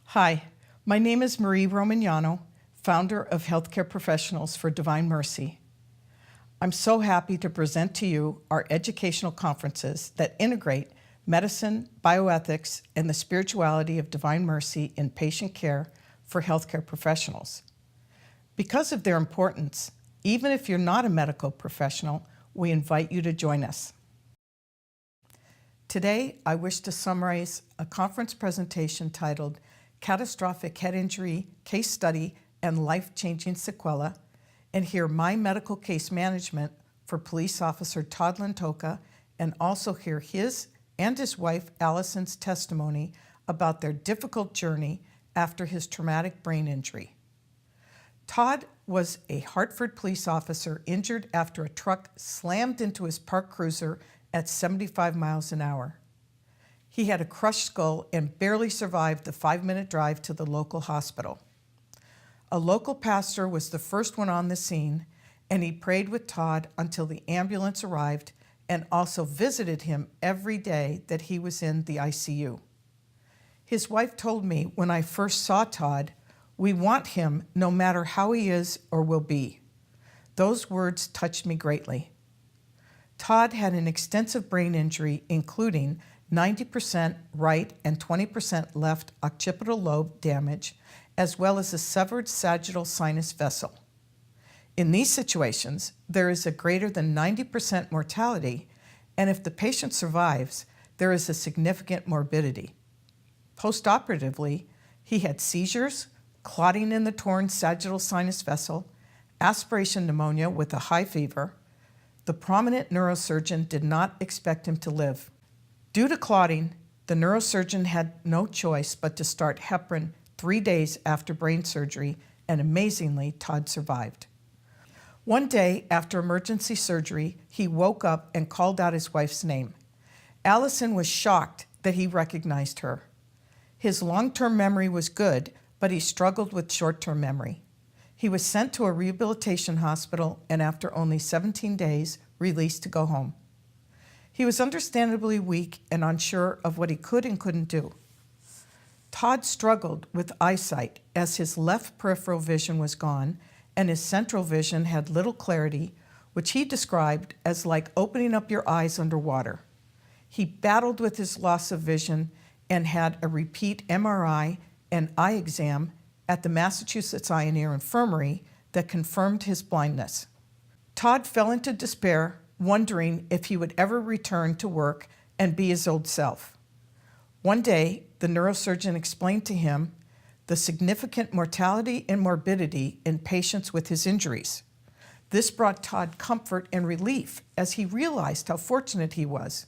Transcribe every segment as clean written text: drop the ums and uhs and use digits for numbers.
Hi, my name is Marie Romagnano, founder of Healthcare Professionals for Divine Mercy. I'm so happy to present to you our educational conferences that integrate medicine, bioethics, and the spirituality of Divine Mercy in patient care for healthcare professionals. Because of their importance, even if you're not a medical professional, we invite you to join us. Today, I wish to summarize a conference presentation titled Catastrophic Head Injury Case Study and Life-Changing Sequela, and hear my medical case management for Police Officer Todd Lentocha, and also hear his and his wife Alison's testimony about their difficult journey after his traumatic brain injury. Todd was a Hartford police officer injured after a truck slammed into his parked cruiser at 75 miles an hour. He had a crushed skull and barely survived the 5-minute drive to the local hospital. A local pastor was the first one on the scene, and he prayed with Todd until the ambulance arrived and also visited him every day that he was in the ICU. His wife told me when I first saw Todd, "We want him no matter how he is or will be." Those words touched me greatly. Todd had an extensive brain injury, including 90% right and 20% left occipital lobe damage, as well as a severed sagittal sinus vessel. In these situations, there is a greater than 90% mortality, and if the patient survives, there is a significant morbidity. Postoperatively, he had seizures, clotting in the torn sagittal sinus vessel, aspiration pneumonia with a high fever. The prominent neurosurgeon did not expect him to live. Due to clotting, the neurosurgeon had no choice but to start heparin 3 days after brain surgery, and amazingly, Todd survived. One day after emergency surgery, he woke up and called out his wife's name. Alison was shocked that he recognized her. His long-term memory was good, but he struggled with short-term memory. He was sent to a rehabilitation hospital and after only 17 days, released to go home. He was understandably weak and unsure of what he could and couldn't do. Todd struggled with eyesight as his left peripheral vision was gone and his central vision had little clarity, which he described as like opening up your eyes underwater. He battled with his loss of vision and had a repeat MRI and eye exam at the Massachusetts Eye and Ear Infirmary that confirmed his blindness. Todd fell into despair, wondering if he would ever return to work and be his old self. One day, the neurosurgeon explained to him the significant mortality and morbidity in patients with his injuries. This brought Todd comfort and relief as he realized how fortunate he was,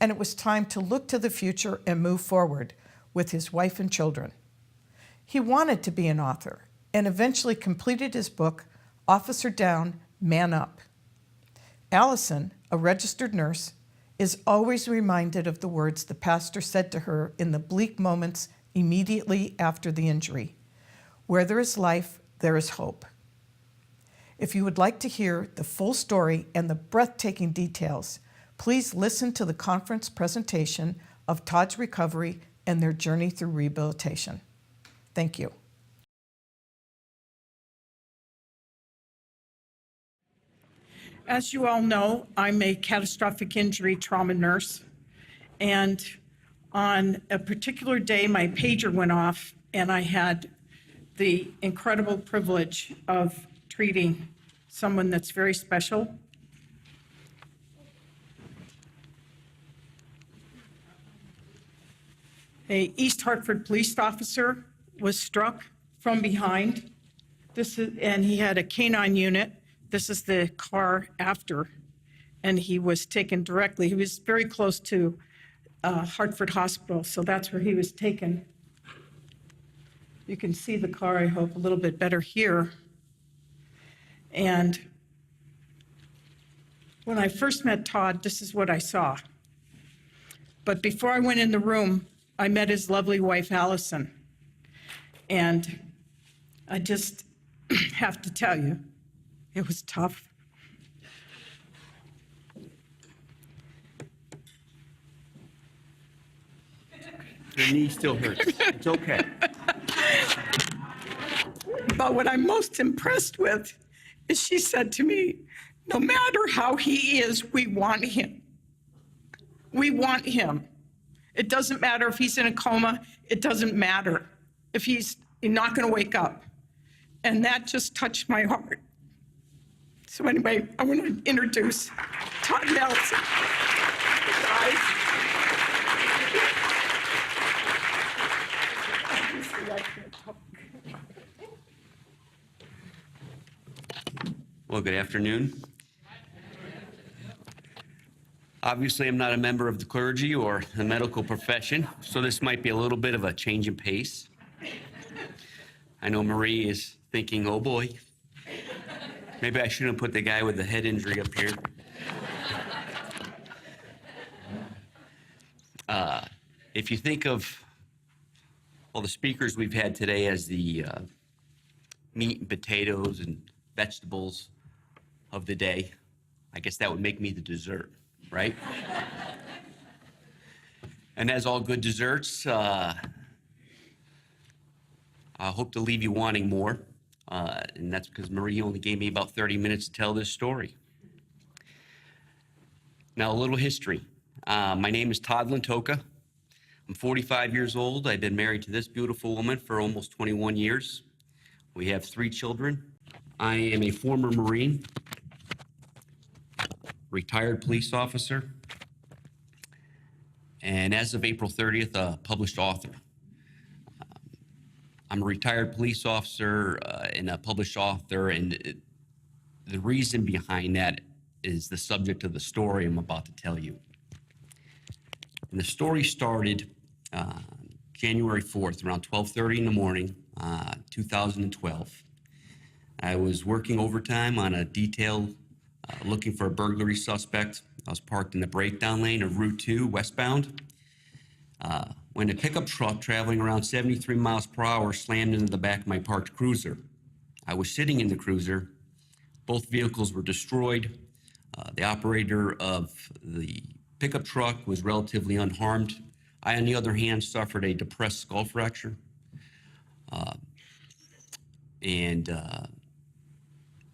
and it was time to look to the future and move forward with his wife and children. He wanted to be an author and eventually completed his book, Officer Down, Man Up. Alison, a registered nurse, is always reminded of the words the pastor said to her in the bleak moments immediately after the injury. Where there is life, there is hope. If you would like to hear the full story and the breathtaking details, please listen to the conference presentation of Todd's recovery and their journey through rehabilitation. Thank you. As you all know, I'm a catastrophic injury trauma nurse, and on a particular day, my pager went off, and I had the incredible privilege of treating someone that's very special. A East Hartford police officer was struck from behind. And he had a canine unit. This is the car after, and he was taken directly. He was very close to Hartford Hospital, so that's where he was taken. You can see the car, I hope, a little bit better here. And when I first met Todd, this is what I saw. But before I went in the room, I met his lovely wife, Alison. And I just have to tell you, it was tough. Your knee still hurts. It's okay. But what I'm most impressed with is she said to me, no matter how he is, we want him. We want him. It doesn't matter if he's in a coma. It doesn't matter if he's not going to wake up. And that just touched my heart. So anyway, I want to introduce Todd Nelson. Guys. Well, good afternoon. Obviously, I'm not a member of the clergy or the medical profession, so this might be a little bit of a change in pace. I know Marie is thinking, oh boy, maybe I shouldn't put the guy with the head injury up here. If you think of all the speakers we've had today as the meat and potatoes and vegetables of the day, I guess that would make me the dessert, right? And as all good desserts, I hope to leave you wanting more, and that's because Marie only gave me about 30 minutes to tell this story. Now, a little history. My name is Todd Lentocha. I'm 45 years old. I've been married to this beautiful woman for almost 21 years. We have 3 children. I am a former Marine, retired police officer, and as of April 30th, a published author. I'm a retired police officer and a published author, and the reason behind that is the subject of the story I'm about to tell you. And the story started January 4th, around 12:30 in the morning, 2012. I was working overtime on a detail looking for a burglary suspect. I was parked in the breakdown lane of Route 2 westbound when a pickup truck traveling around 73 miles per hour slammed into the back of my parked cruiser. I was sitting in the cruiser. Both vehicles were destroyed. The operator of the pickup truck was relatively unharmed. I, on the other hand, suffered a depressed skull fracture and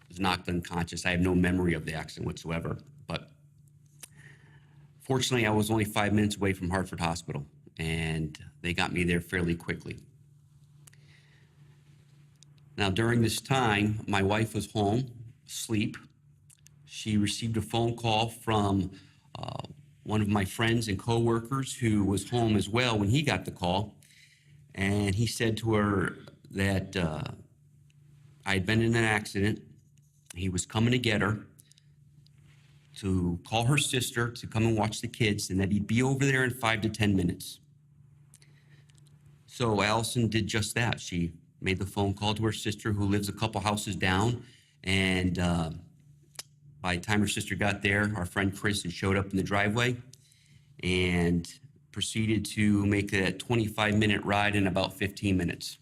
was knocked unconscious. I have no memory of the accident whatsoever, but fortunately, I was only 5 minutes away from Hartford Hospital, and they got me there fairly quickly. Now, during this time, my wife was home, asleep. She received a phone call from one of my friends and coworkers who was home as well when he got the call, and he said to her that I had been in an accident. He was coming to get her, to call her sister to come and watch the kids, and that he'd be over there in 5 to 10 minutes. So Alison did just that. She made the phone call to her sister, who lives a couple houses down, and by the time her sister got there, our friend Chris had showed up in the driveway and proceeded to make that 25-minute ride in about 15 minutes.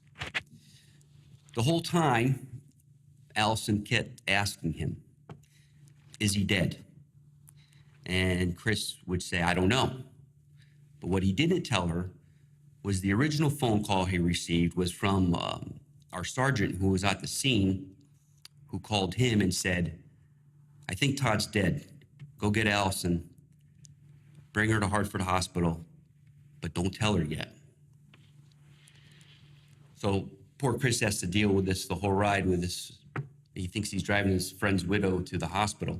The whole time, Alison kept asking him, is he dead? And Chris would say, I don't know. But what he didn't tell her was the original phone call he received was from our sergeant who was at the scene, who called him and said, I think Todd's dead. Go get Alison. Bring her to Hartford Hospital, but don't tell her yet. So poor Chris has to deal with this the whole ride with this. He thinks he's driving his friend's widow to the hospital.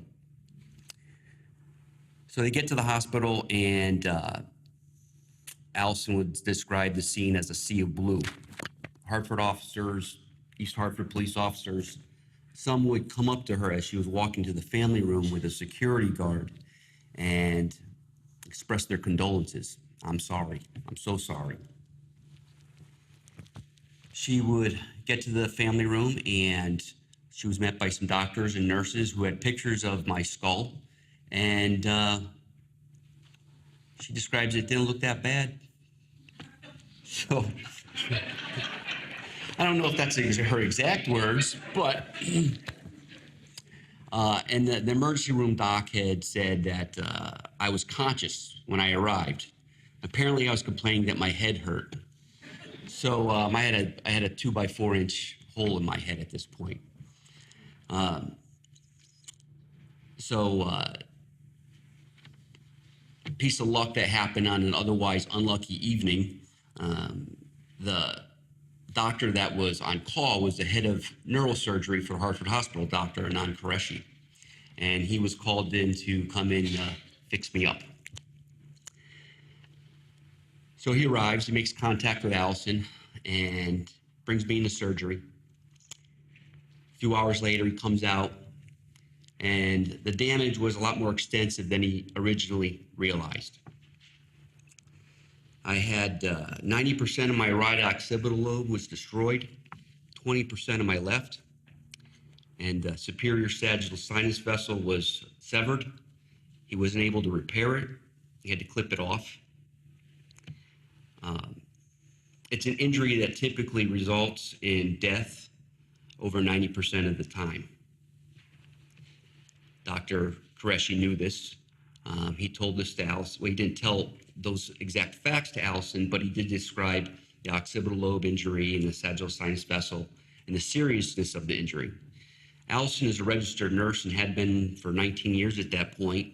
So they get to the hospital, and Alison would describe the scene as a sea of blue. Hartford officers, East Hartford police officers, some would come up to her as she was walking to the family room with a security guard and express their condolences. I'm sorry. I'm so sorry. She would get to the family room, and she was met by some doctors and nurses who had pictures of my skull, and she describes it didn't look that bad. So I don't know if that's her exact words, but and the emergency room doc had said that I was conscious when I arrived. Apparently, I was complaining that my head hurt. So I had a 2 by 4 inch hole in my head at this point. So piece of luck that happened on an otherwise unlucky evening. The doctor that was on call was the head of neurosurgery for Hartford Hospital, Dr. Anand Qureshi. And he was called in to come in and fix me up. So he arrives, he makes contact with Allison and brings me into surgery. A few hours later, he comes out, and the damage was a lot more extensive than he originally realized. I had 90% of my right occipital lobe was destroyed, 20% of my left, and the superior sagittal sinus vessel was severed. He wasn't able to repair it. He had to clip it off. It's an injury that typically results in death over 90% of the time. Dr. Qureshi knew this. He told this to Allison. Well, he didn't tell those exact facts to Allison, but he did describe the occipital lobe injury and the sagittal sinus vessel and the seriousness of the injury. Allison is a registered nurse and had been for 19 years at that point,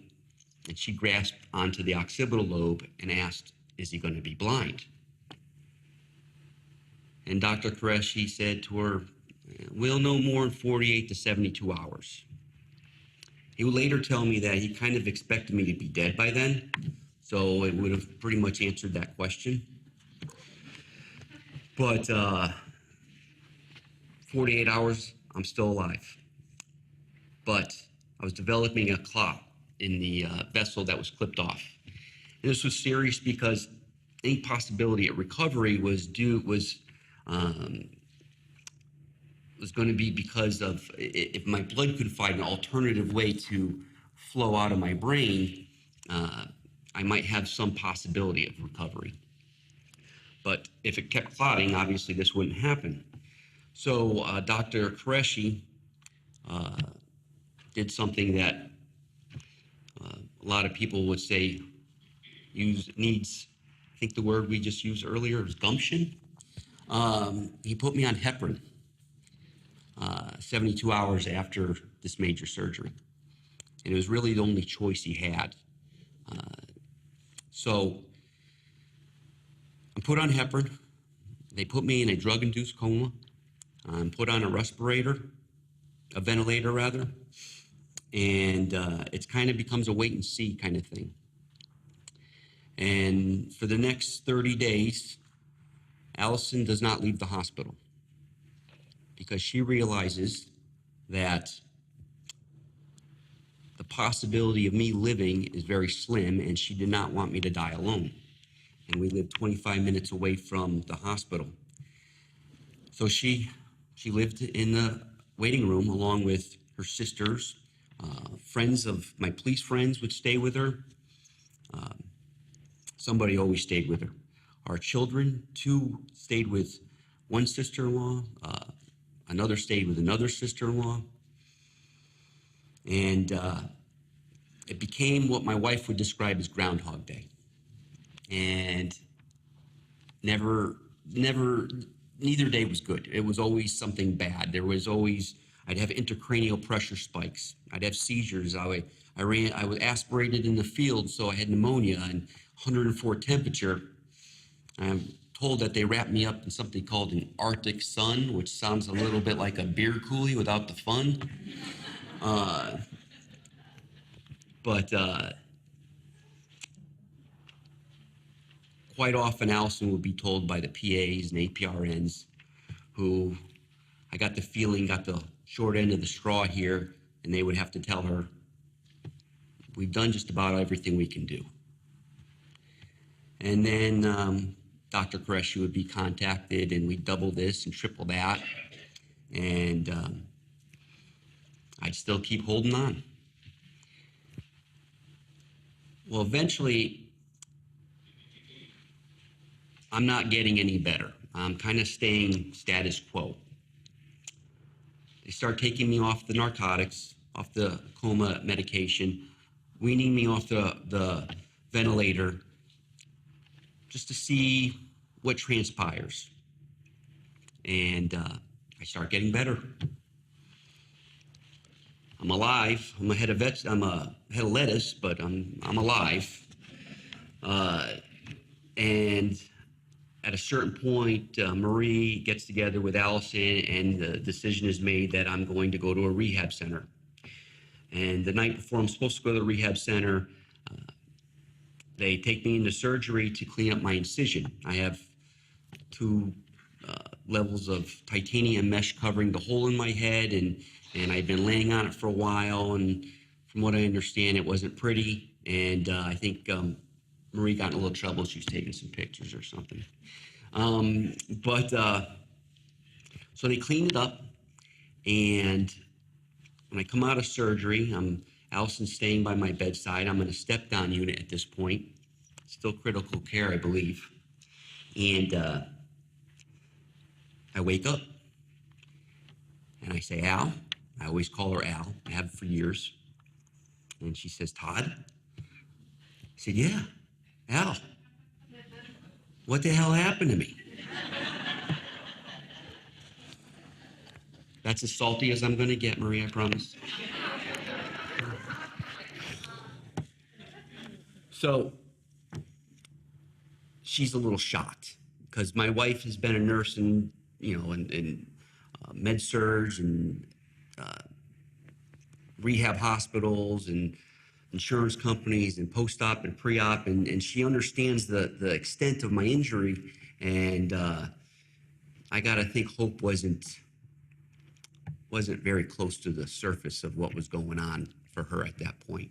and she grasped onto the occipital lobe and asked, "Is he going to be blind?" And Dr. Qureshi said to her, "We'll know more in 48 to 72 hours. He would later tell me that he kind of expected me to be dead by then, so it would have pretty much answered that question. But 48 hours, I'm still alive. But I was developing a clot in the vessel that was clipped off. And this was serious because any possibility of recovery was going to be because of if my blood could find an alternative way to flow out of my brain, I might have some possibility of recovery. But if it kept clotting, obviously this wouldn't happen. So Dr. Qureshi did something that a lot of people would say needs, I think the word we just used earlier is gumption. He put me on heparin 72 hours after this major surgery. And it was really the only choice he had. So I'm put on heparin. They put me in a drug-induced coma. I'm put on a ventilator rather. And it kind of becomes a wait and see kind of thing. And for the next 30 days, Allison does not leave the hospital because she realizes that the possibility of me living is very slim, and she did not want me to die alone. And we lived 25 minutes away from the hospital. So she lived in the waiting room along with her sisters. Friends of my police friends would stay with her. Somebody always stayed with her. Our children, 2 stayed with one sister-in-law, another stayed with another sister-in-law. And it became what my wife would describe as Groundhog Day. And neither day was good. It was always something bad. I'd have intracranial pressure spikes. I'd have seizures. I was aspirated in the field, so I had pneumonia and 104 temperature. I'm told that they wrapped me up in something called an Arctic sun, which sounds a little bit like a beer coolie without the fun. But quite often Allison would be told by the PAs and APRNs, who I got the feeling got the short end of the straw here, and they would have to tell her, "We've done just about everything we can do." And then Dr. Qureshi would be contacted, and we'd double this and triple that. And I'd still keep holding on. Well, eventually, I'm not getting any better. I'm kind of staying status quo. They start taking me off the narcotics, off the coma medication, weaning me off the ventilator, just to see what transpires. And I start getting better. I'm alive. I'm a head of lettuce, but I'm alive. And at a certain point, Marie gets together with Allison, and the decision is made that I'm going to go to a rehab center. And the night before I'm supposed to go to the rehab center, they take me into surgery to clean up my incision. I have two levels of titanium mesh covering the hole in my head, and I've been laying on it for a while, and from what I understand, it wasn't pretty, and I think Marie got in a little trouble. She was taking some pictures or something. So they cleaned it up, and when I come out of surgery, Allison's staying by my bedside. I'm in a step-down unit at this point, still critical care, I believe, and I wake up, and I say, Al. I always call her Al. I have for years. And she says, Todd? I said, yeah, Al. What the hell happened to me? That's as salty as I'm going to get, Marie, I promise. So she's a little shocked because my wife has been a nurse in med surg and rehab hospitals and insurance companies and post-op and pre-op, and she understands the extent of my injury, and I gotta think hope wasn't very close to the surface of what was going on for her at that point.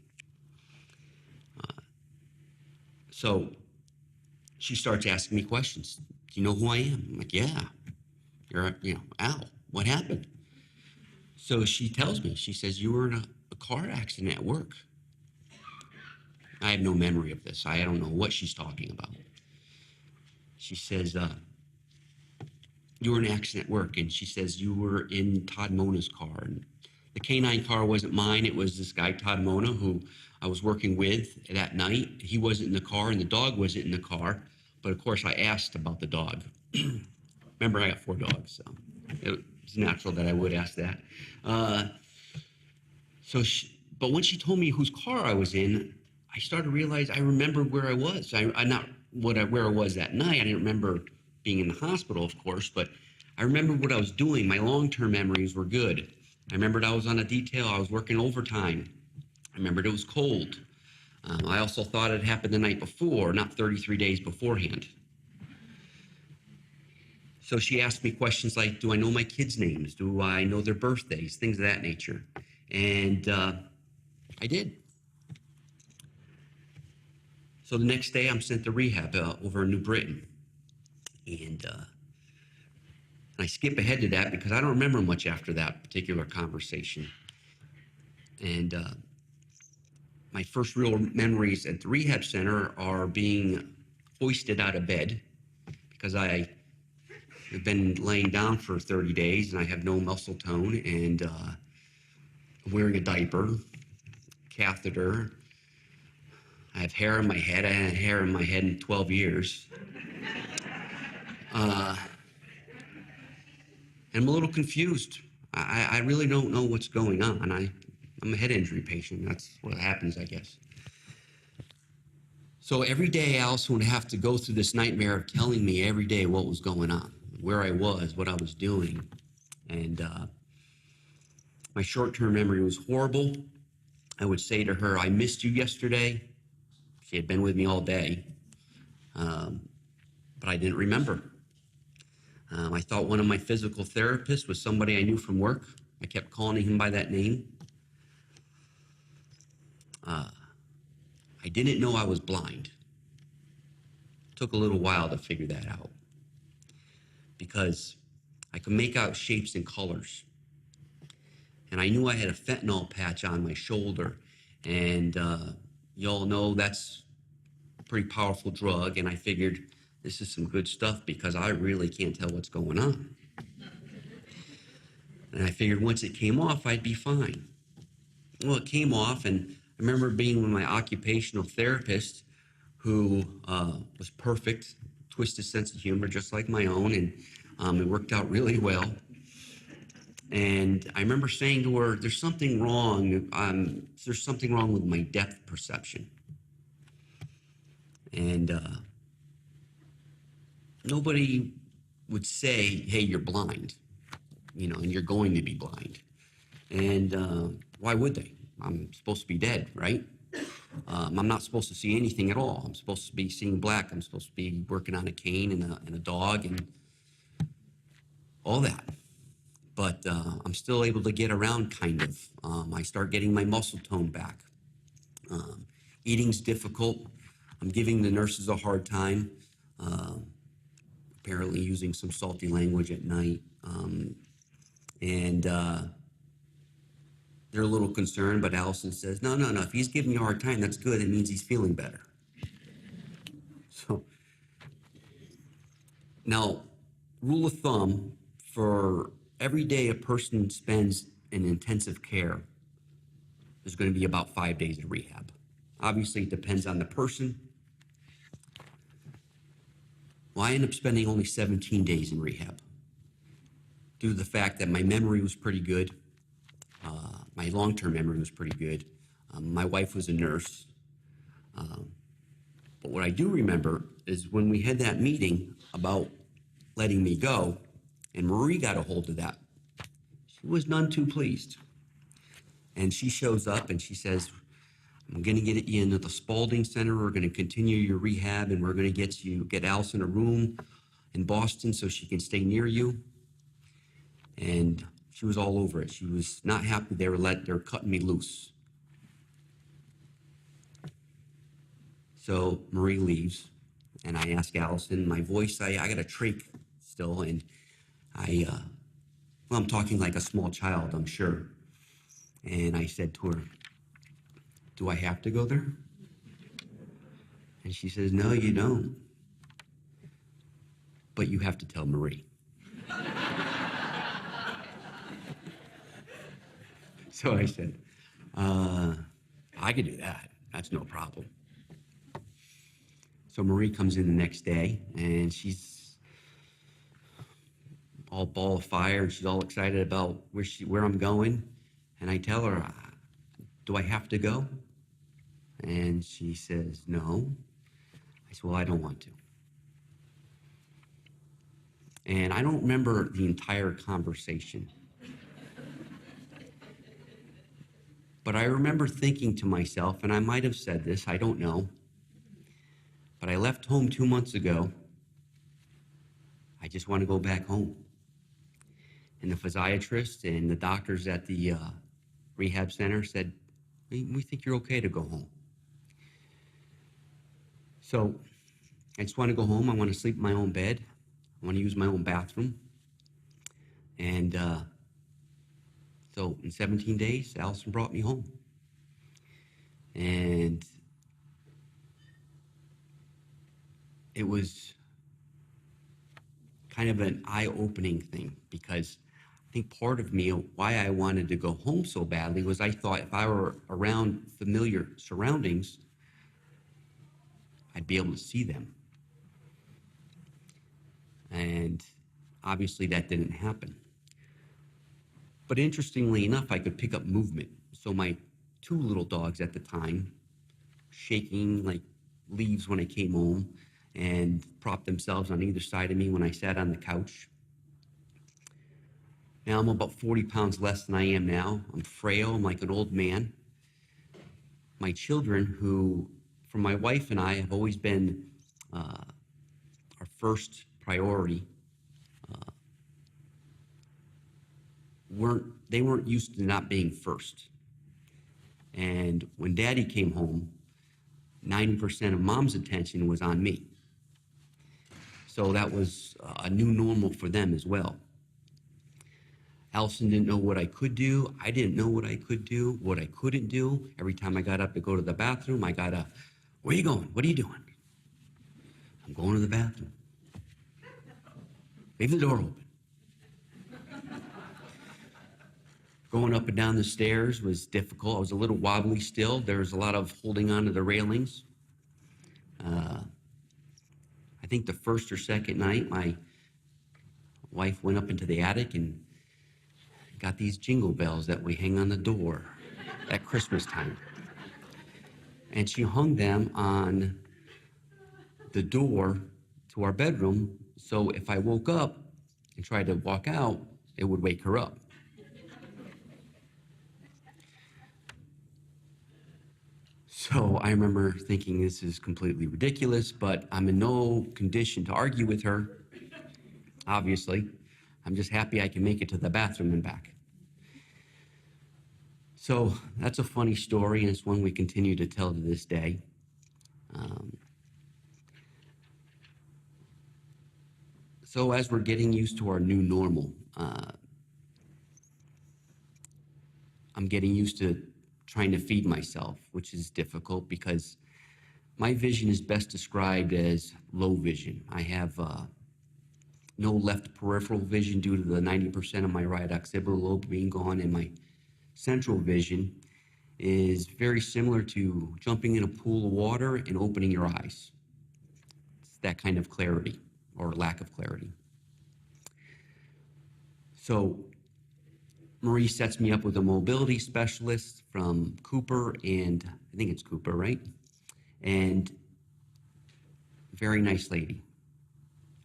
So she starts asking me questions. Do you know who I am? I'm like, yeah, you're Al. What happened? So she tells me, she says, you were in a car accident at work. I have no memory of this. I don't know what she's talking about. She says, you were in an accident at work, and she says you were in Todd Mona's car. And the K9 car wasn't mine. It was this guy, Todd Mona, who I was working with that night. He wasn't in the car, and the dog wasn't in the car. But of course, I asked about the dog. Remember, I got 4 dogs, so it's natural that I would ask that. But when she told me whose car I was in, I started to realize I remembered where I was. Where I was that night. I didn't remember being in the hospital, of course, but I remembered what I was doing. My long-term memories were good. I remembered I was on a detail. I was working overtime. I remembered it was cold. I also thought it happened the night before, not 33 days beforehand. So she asked me questions like, do I know my kids' names? Do I know their birthdays? Things of that nature. And I did. So the next day I'm sent to rehab over in New Britain. And I skip ahead to that because I don't remember much after that particular conversation. And my first real memories at the rehab center are being hoisted out of bed because I have been laying down for 30 days and I have no muscle tone, and I'm wearing a diaper, catheter. I have hair in my head. I hadn't had hair in my head in 12 years. And I'm a little confused. I really don't know what's going on. I'm a head injury patient. That's what happens, I guess. So every day, Alison would have to go through this nightmare of telling me every day what was going on, where I was, what I was doing. And my short-term memory was horrible. I would say to her, I missed you yesterday. She had been with me all day, but I didn't remember. I thought one of my physical therapists was somebody I knew from work. I kept calling him by that name. I didn't know I was blind. It took a little while to figure that out because I could make out shapes and colors. And I knew I had a fentanyl patch on my shoulder, and you all know that's a pretty powerful drug, and I figured this is some good stuff because I really can't tell what's going on. And I figured once it came off, I'd be fine. Well, it came off, and I remember being with my occupational therapist who was perfect, twisted sense of humor just like my own, and it worked out really well. And I remember saying to her, there's something wrong. There's something wrong with my depth perception. And nobody would say, hey, you're blind, and you're going to be blind. And why would they? I'm supposed to be dead, right? I'm not supposed to see anything at all. I'm supposed to be seeing black. I'm supposed to be working on a cane and a dog and all that. But I'm still able to get around, kind of. I start getting my muscle tone back. Eating's difficult. I'm giving the nurses a hard time, apparently using some salty language at night. And they're a little concerned, but Allison says, no, if he's giving you a hard time, that's good. It means he's feeling better. So now, rule of thumb, for every day a person spends in intensive care, there's going to be about 5 days of rehab. Obviously, it depends on the person. Well, I ended up spending only 17 days in rehab due to the fact that my memory was pretty good. My long-term memory was pretty good. My wife was a nurse. But what I do remember is when we had that meeting about letting me go, and Marie got a hold of that, she was none too pleased. And she shows up and she says, I'm going to get you into the Spalding Center. We're going to continue your rehab, and we're going to get Alison a room in Boston so she can stay near you. And she was all over it. She was not happy they were cutting me loose. So Marie leaves, and I ask Alison, my voice, I got a trach still, and I'm talking like a small child, I'm sure. And I said to her, do I have to go there? And she says, no, you don't. But you have to tell Marie. So I said, I could do that. That's no problem. So Marie comes in the next day, and she's all ball of fire, and she's all excited about where I'm going. And I tell her, do I have to go? And she says, no. I said, well, I don't want to. And I don't remember the entire conversation. But I remember thinking to myself, and I might have said this, I don't know, but I left home 2 months ago. I just want to go back home. And the physiatrist and the doctors at the rehab center said, we think you're okay to go home. So I just want to go home. I want to sleep in my own bed. I want to use my own bathroom. And so in 17 days, Alison brought me home. And it was kind of an eye-opening thing, because I think part of me, why I wanted to go home so badly, was I thought if I were around familiar surroundings, I'd be able to see them. And obviously that didn't happen. But interestingly enough, I could pick up movement. So my 2 little dogs at the time, shaking like leaves when I came home, and propped themselves on either side of me when I sat on the couch. Now I'm about 40 pounds less than I am now. I'm frail. I'm like an old man. My children, who, for my wife and I, have always been our first priority, weren't used to not being first. And when Daddy came home, 90% of Mom's attention was on me. So that was a new normal for them as well. Alison didn't know what I could do. I didn't know what I could do, what I couldn't do. Every time I got up to go to the bathroom, I got a, where are you going? What are you doing? I'm going to the bathroom. Leave the door open. Going up and down the stairs was difficult. I was a little wobbly still. There was a lot of holding on to the railings. I think the first or second night, my wife went up into the attic and got these jingle bells that we hang on the door at Christmas time. And she hung them on the door to our bedroom, so if I woke up and tried to walk out, it would wake her up. So I remember thinking this is completely ridiculous, but I'm in no condition to argue with her, obviously. I'm just happy I can make it to the bathroom and back. So that's a funny story, and it's one we continue to tell to this day. So as we're getting used to our new normal, I'm getting used to trying to feed myself, which is difficult because my vision is best described as low vision. I have no left peripheral vision due to the 90% of my right occipital lobe being gone, and my central vision is very similar to jumping in a pool of water and opening your eyes. It's that kind of clarity or lack of clarity. So Marie sets me up with a mobility specialist from Cooper, and I think it's Cooper, right? And very nice lady.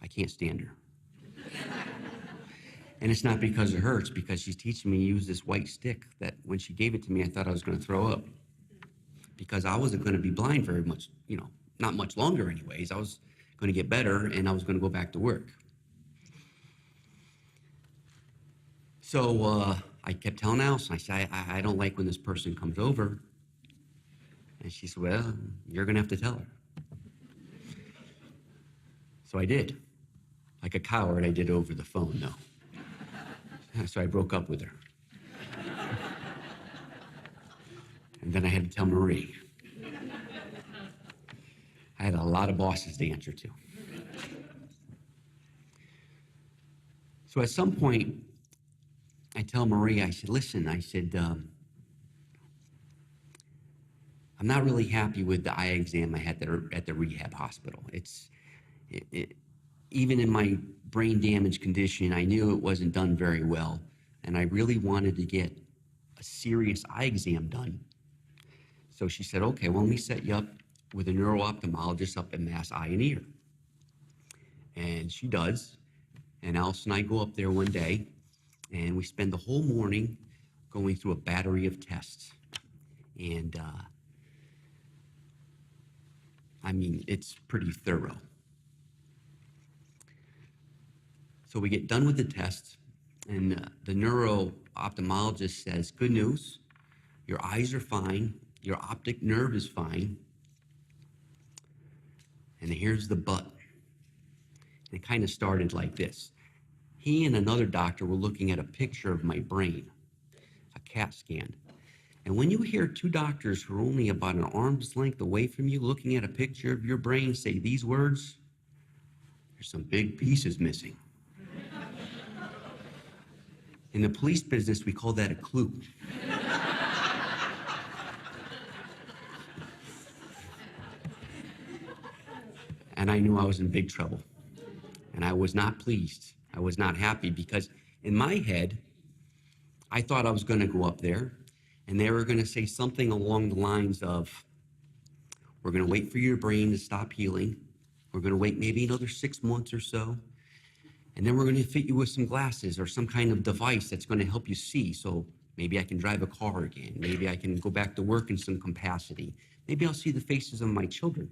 I can't stand her. And it's not because of her, it's because she's teaching me to use this white stick that when she gave it to me, I thought I was going to throw up. Because I wasn't going to be blind very much, not much longer anyways. I was going to get better and I was going to go back to work. So I kept telling Alison, I said, I don't like when this person comes over. And she said, well, you're going to have to tell her. So I did. Like a coward, I did over the phone, though. So I broke up with her. And then I had to tell Marie. I had a lot of bosses to answer to. So at some point, I tell Marie, I said, listen, I said, I'm not really happy with the eye exam I had at the rehab hospital. Even in my brain damage condition, I knew it wasn't done very well, and I really wanted to get a serious eye exam done. So she said, okay, well, let me set you up with a neuro-ophthalmologist up at Mass Eye and Ear. And she does, and Alice and I go up there one day, and we spend the whole morning going through a battery of tests. And, it's pretty thorough. So we get done with the tests, and the neuro-ophthalmologist says, good news, your eyes are fine, your optic nerve is fine, and here's the but. And it kind of started like this. He and another doctor were looking at a picture of my brain, a CAT scan. And when you hear two doctors who are only about an arm's length away from you looking at a picture of your brain say these words, there's some big pieces missing. In the police business, we call that a clue. And I knew I was in big trouble. And I was not pleased. I was not happy because in my head, I thought I was going to go up there and they were going to say something along the lines of, we're going to wait for your brain to stop healing. We're going to wait maybe another 6 months or so. And then we're going to fit you with some glasses or some kind of device that's going to help you see. So maybe I can drive a car again. Maybe I can go back to work in some capacity. Maybe I'll see the faces of my children.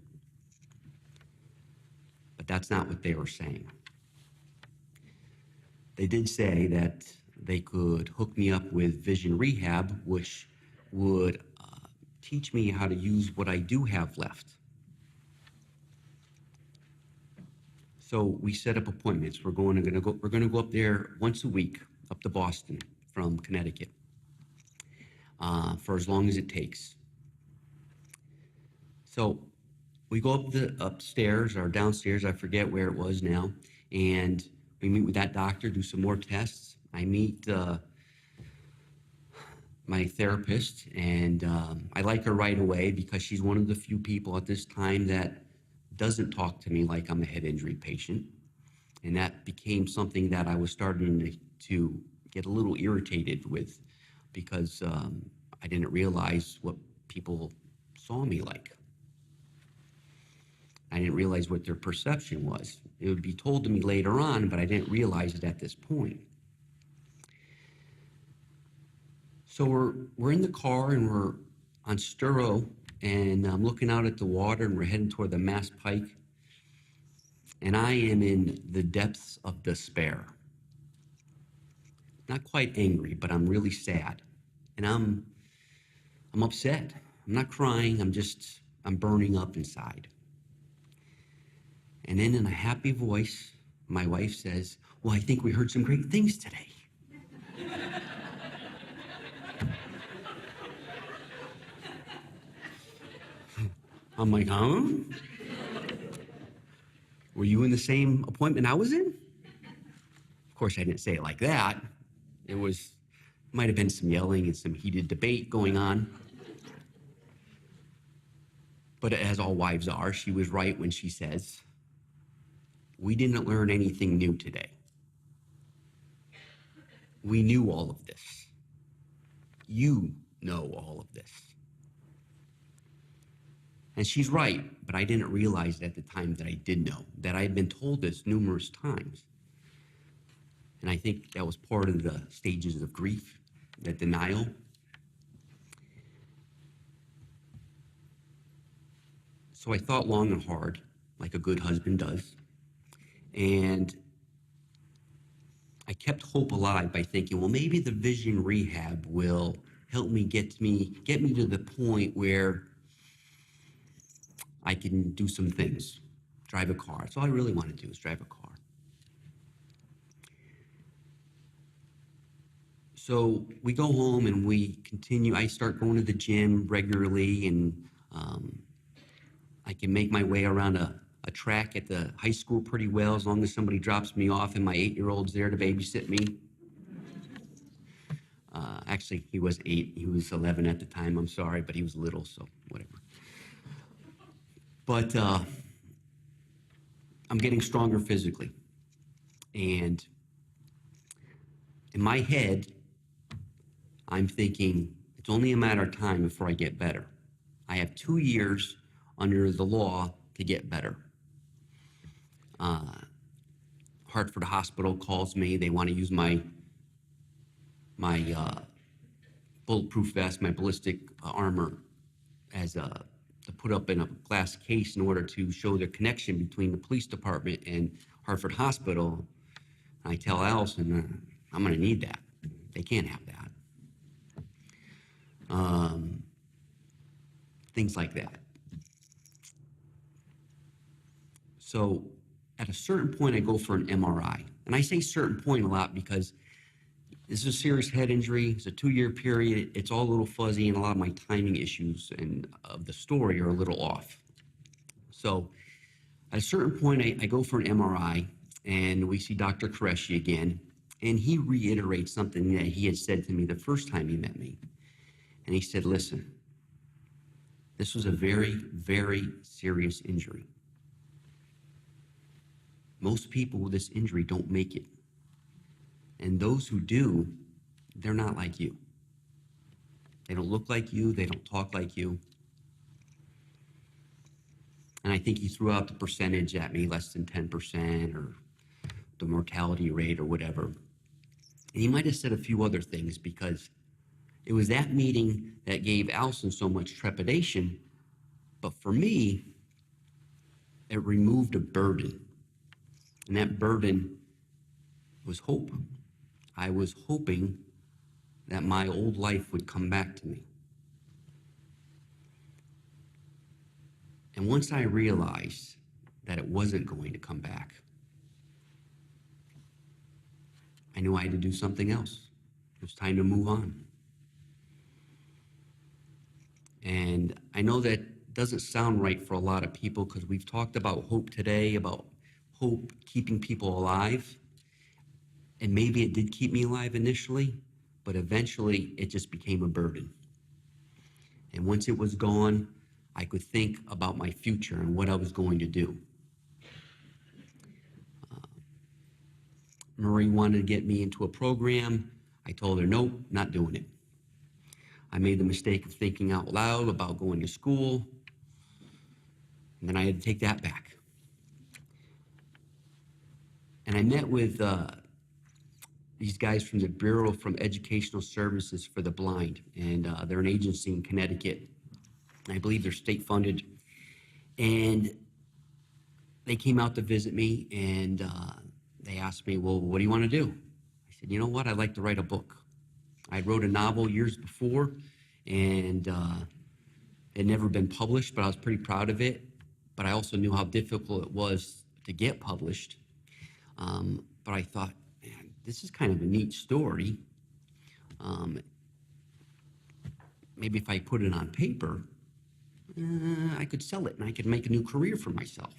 But that's not what they were saying. They did say that they could hook me up with vision rehab, which would teach me how to use what I do have left. So we set up appointments. We're going to go up there once a week, up to Boston from Connecticut, for as long as it takes. So we go up upstairs or downstairs, I forget where it was now, and we meet with that doctor, do some more tests. I meet my therapist, and I like her right away because she's one of the few people at this time that doesn't talk to me like I'm a head injury patient. And that became something that I was starting to get a little irritated with because I didn't realize what people saw me like. I didn't realize what their perception was. It would be told to me later on, but I didn't realize it at this point. So we're in the car and we're on Sturo, and I'm looking out at the water, and we're heading toward the Mass Pike, and I am in the depths of despair. Not quite angry, but I'm really sad, and I'm upset. I'm not crying. I'm burning up inside. And then in a happy voice, my wife says, "Well, I think we heard some great things today." I'm like, huh? Were you in the same appointment I was in? Of course, I didn't say it like that. Might have been some yelling and some heated debate going on. But as all wives are, she was right when she says, we didn't learn anything new today. We knew all of this. You know all of this. And she's right, but I didn't realize at the time that I did know, that I had been told this numerous times. And I think that was part of the stages of grief, that denial. So I thought long and hard, like a good husband does. And I kept hope alive by thinking, well, maybe the vision rehab will help me get me to the point where I can do some things, drive a car. That's all I really want to do is drive a car. So we go home and we continue. I start going to the gym regularly, and I can make my way around a track at the high school pretty well, as long as somebody drops me off and my 8-year-old's there to babysit me. Actually, he was 8. He was 11 at the time. I'm sorry, but he was little, so whatever. But I'm getting stronger physically. And in my head, I'm thinking, it's only a matter of time before I get better. I have 2 years under the law to get better. Hartford Hospital calls me. They want to use my bulletproof vest, my ballistic armor, to put up in a glass case in order to show the connection between the police department and Hartford Hospital. I tell Alison, I'm going to need that. They can't have that. Things like that. So at a certain point, I go for an MRI. And I say certain point a lot because this is a serious head injury. It's a 2-year period. It's all a little fuzzy, and a lot of my timing issues and of the story are a little off. So at a certain point, I go for an MRI, and we see Dr. Qureshi again, and he reiterates something that he had said to me the first time he met me. And he said, listen, this was a very, very serious injury. Most people with this injury don't make it. And those who do, they're not like you. They don't look like you. They don't talk like you. And I think he threw out the percentage at me, less than 10%, or the mortality rate or whatever. And he might have said a few other things, because it was that meeting that gave Alison so much trepidation. But for me, it removed a burden. And that burden was hope. I was hoping that my old life would come back to me. And once I realized that it wasn't going to come back, I knew I had to do something else. It was time to move on. And I know that doesn't sound right for a lot of people, because we've talked about hope today, about hope keeping people alive. And maybe it did keep me alive initially, but eventually it just became a burden. And once it was gone, I could think about my future and what I was going to do. Marie wanted to get me into a program I told her, nope, not doing it. I made the mistake of thinking out loud about going to school, and then I had to take that back. And I met with these guys from the Bureau from Educational Services for the Blind, and they're an agency in Connecticut. I believe they're state funded. And they came out to visit me, and they asked me, well, what do you want to do? I said, you know what? I'd like to write a book. I wrote a novel years before, and it had never been published, but I was pretty proud of it. But I also knew how difficult it was to get published. But I thought, man, this is kind of a neat story. Maybe if I put it on paper, I could sell it and I could make a new career for myself.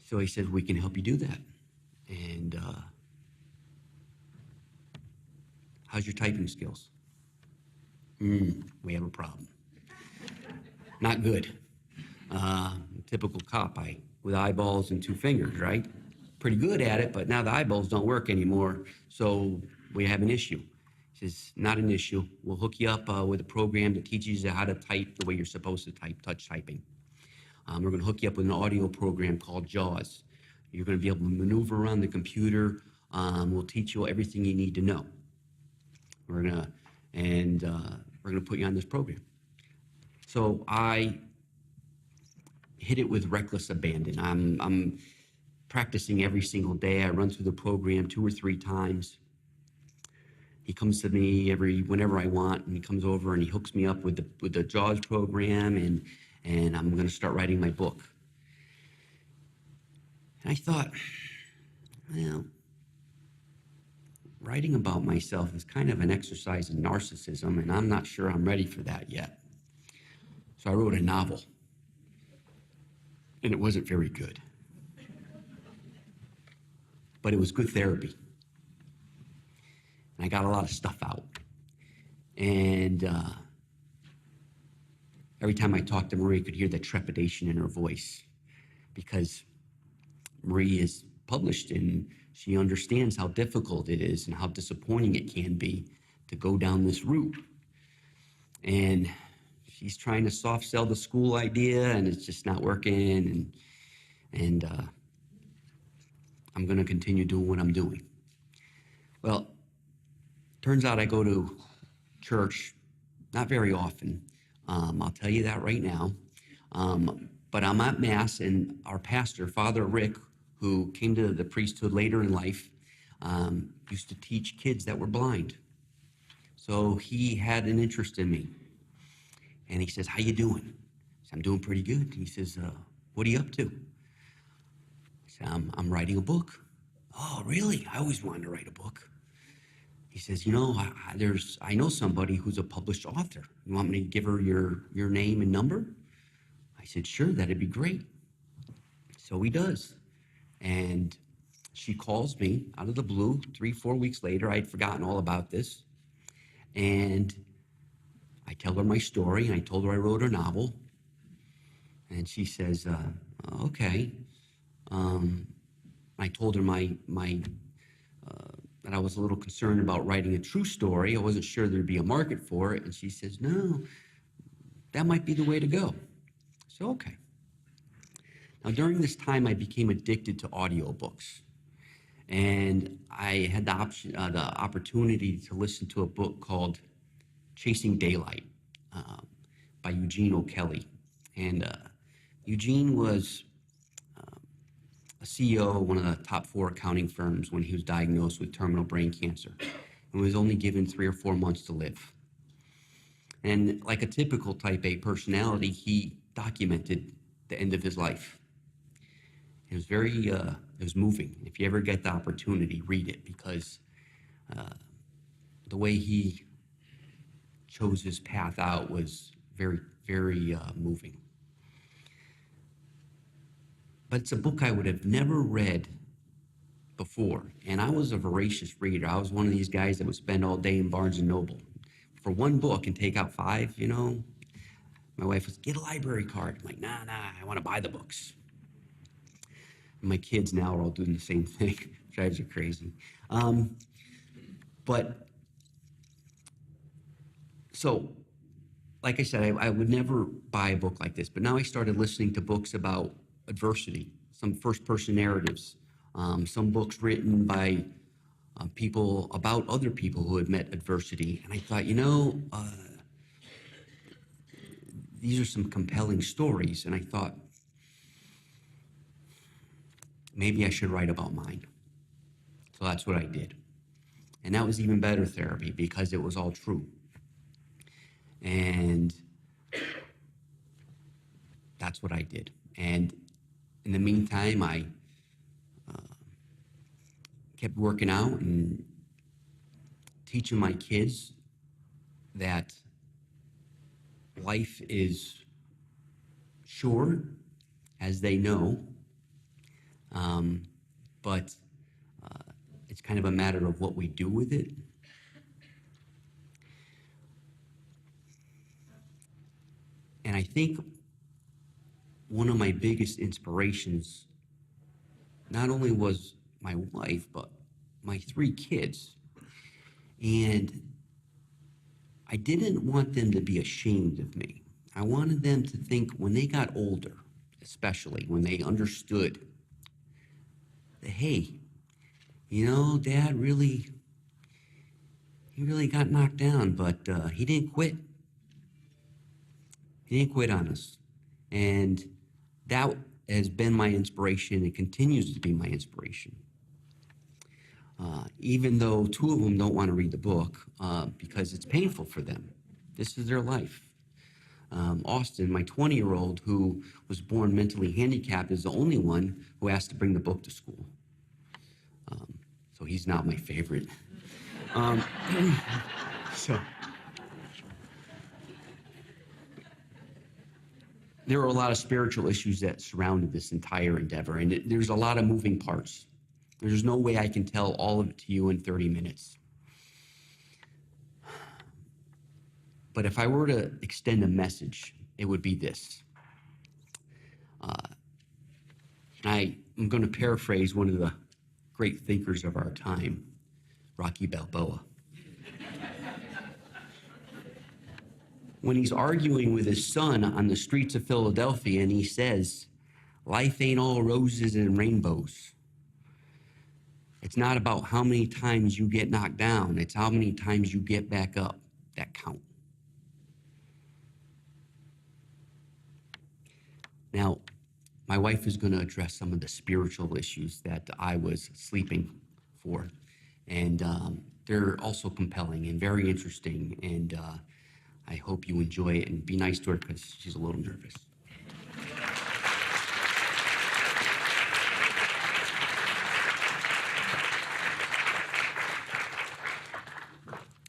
So he said, we can help you do that. And how's your typing skills? We have a problem. Not good. Typical cop, with eyeballs and two fingers, right? Pretty good at it, but now the eyeballs don't work anymore, so we have an issue. He says, not an issue. We'll hook you up with a program that teaches you how to type the way you're supposed to type, touch typing. We're gonna hook you up with an audio program called JAWS. You're gonna be able to maneuver around the computer. We'll teach you everything you need to know. We're gonna put you on this program. So I hit it with reckless abandon. I'm practicing every single day. I run through the program 2 or 3 times. He comes to me whenever I want, and he comes over and he hooks me up with the JAWS program, and I'm going to start writing my book. And I thought, well, writing about myself is kind of an exercise in narcissism, and I'm not sure I'm ready for that yet. So I wrote a novel, and it wasn't very good. But it was good therapy. And I got a lot of stuff out. And every time I talked to Marie, I could hear the trepidation in her voice, because Marie is published and she understands how difficult it is and how disappointing it can be to go down this route. And she's trying to soft sell the school idea, and it's just not working. And I'm going to continue doing what I'm doing. Well, turns out I go to church not very often. I'll tell you that right now. But I'm at Mass, and our pastor, Father Rick, who came to the priesthood later in life, used to teach kids that were blind. So he had an interest in me. And he says, how you doing? I said, I'm doing pretty good. And he says, what are you up to? I said, I'm writing a book. Oh, really? I always wanted to write a book. He says, you know, I know somebody who's a published author. You want me to give her your name and number? I said, sure, that'd be great. So he does. And she calls me out of the blue 3-4 weeks later. I'd forgotten all about this. And I tell her my story, and I told her I wrote a novel. And she says, okay. I told her that I was a little concerned about writing a true story. I wasn't sure there'd be a market for it. And she says, no, that might be the way to go. So, okay. Now, during this time, I became addicted to audiobooks. And I had the opportunity to listen to a book called Chasing Daylight by Eugene O'Kelly. And Eugene was a CEO of one of the top 4 accounting firms when he was diagnosed with terminal brain cancer and was only given 3 or 4 months to live. And like a typical type A personality, he documented the end of his life. It was it was moving. If you ever get the opportunity, read it, because the way he chose his path out was very, very moving. But it's a book I would have never read before. And I was a voracious reader. I was one of these guys that would spend all day in Barnes & Noble. For one book and take out 5, you know. My wife was, get a library card. I'm like, nah, I want to buy the books. And my kids now are all doing the same thing. Drives you crazy. But, so, like I said, I would never buy a book like this, but now I started listening to books about adversity, some first-person narratives, some books written by people about other people who have met adversity. And I thought, these are some compelling stories. And I thought, maybe I should write about mine. So that's what I did. And that was even better therapy because it was all true. And that's what I did. And in the meantime, I kept working out and teaching my kids that life is short, as they know, but it's kind of a matter of what we do with it. And I think one of my biggest inspirations not only was my wife, but my 3 kids. And I didn't want them to be ashamed of me. I wanted them to think when they got older, especially when they understood that, hey, Dad he really got knocked down, but he didn't quit. He didn't quit on us. And that has been my inspiration. It continues to be my inspiration. Even though 2 of them don't want to read the book because it's painful for them. This is their life. Austin, my 20-year-old, who was born mentally handicapped, is the only one who asked to bring the book to school. So he's not my favorite. So there were a lot of spiritual issues that surrounded this entire endeavor, and there's a lot of moving parts. There's no way I can tell all of it to you in 30 minutes. But if I were to extend a message, it would be this. I'm going to paraphrase one of the great thinkers of our time, Rocky Balboa. When he's arguing with his son on the streets of Philadelphia, and he says, "Life ain't all roses and rainbows. It's not about how many times you get knocked down. It's how many times you get back up that count." Now, my wife is going to address some of the spiritual issues that I was sleeping for. And they're also compelling and very interesting. And I hope you enjoy it, and be nice to her because she's a little nervous.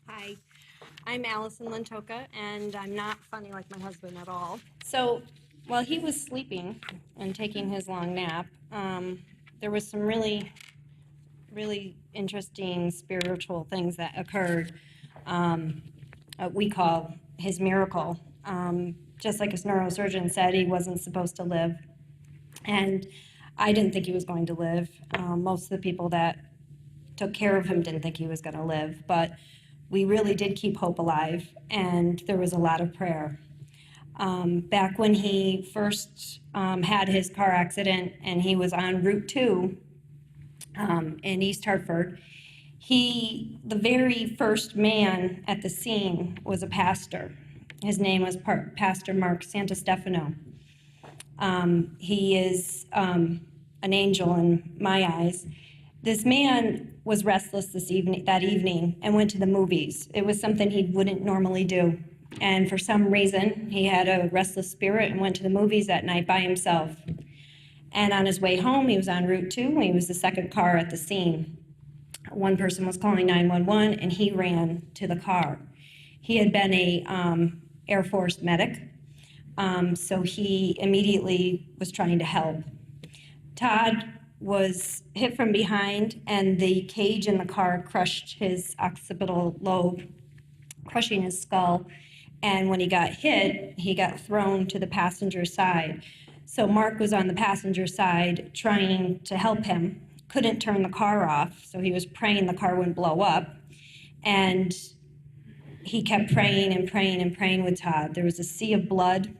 Hi, I'm Alison Lentocha, and I'm not funny like my husband at all. So while he was sleeping and taking his long nap, there was some really interesting spiritual things that occurred. We call his miracle. Just like his neurosurgeon said, he wasn't supposed to live. And I didn't think he was going to live. Most of the people that took care of him didn't think he was going to live. But we really did keep hope alive, and there was a lot of prayer. Back when he first had his car accident and he was on Route 2 in East Hartford, the very first man at the scene was a pastor. His name was Pastor Mark Santistefano. He is an angel in my eyes. This man was restless that evening and went to the movies. It was something he wouldn't normally do. And for some reason, he had a restless spirit and went to the movies that night by himself. And on his way home, he was on Route 2. He was the second car at the scene. One person was calling 911, and he ran to the car. He had been a Air Force medic, so he immediately was trying to help. Todd was hit from behind, and the cage in the car crushed his occipital lobe, crushing his skull. And when he got hit, he got thrown to the passenger side. So Mark was on the passenger side trying to help him, couldn't turn the car off, so he was praying the car wouldn't blow up. And he kept praying and praying and praying with Todd. There was a sea of blood,